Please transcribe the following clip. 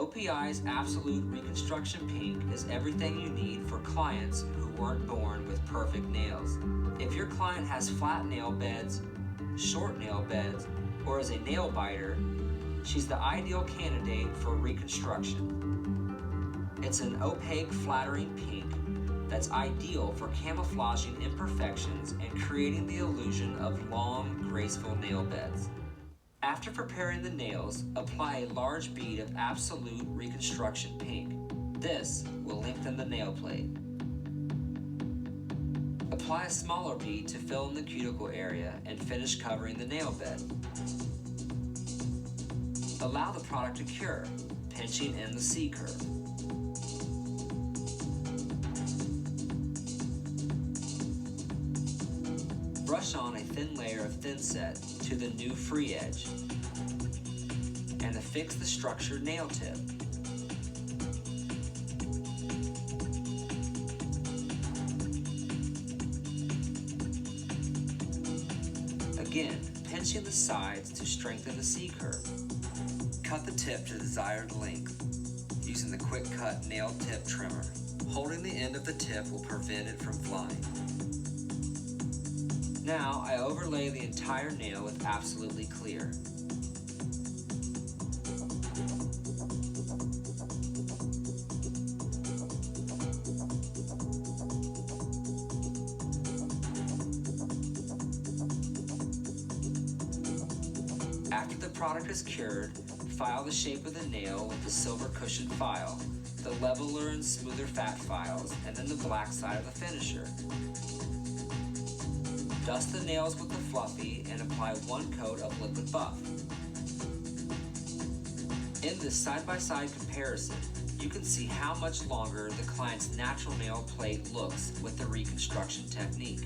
OPI's Absolute Reconstruction Pink is everything you need for clients who weren't born with perfect nails. If your client has flat nail beds, short nail beds, or is a nail biter, she's the ideal candidate for reconstruction. It's an opaque, flattering pink that's ideal for camouflaging imperfections and creating the illusion of long, graceful nail beds. After preparing the nails, apply a large bead of Absolute Reconstruction Pink. This will lengthen the nail plate. Apply a smaller bead to fill in the cuticle area and finish covering the nail bed. Allow the product to cure, pinching in the C-curve. Brush on a thin layer of thinset to the new free edge and affix the structured nail tip. Again, pinching the sides to strengthen the C-curve. Cut the tip to desired length using the quick cut nail tip trimmer. Holding the end of the tip will prevent it from flying. Now I overlay the entire nail with absolutely clear. After the product is cured, file the shape of the nail with the silver cushioned file, the leveler and smoother fat files, and then the black side of the finisher. Dust the nails with the fluffy and apply one coat of liquid buff. In this side-by-side comparison, you can see how much longer the client's natural nail plate looks with the reconstruction technique.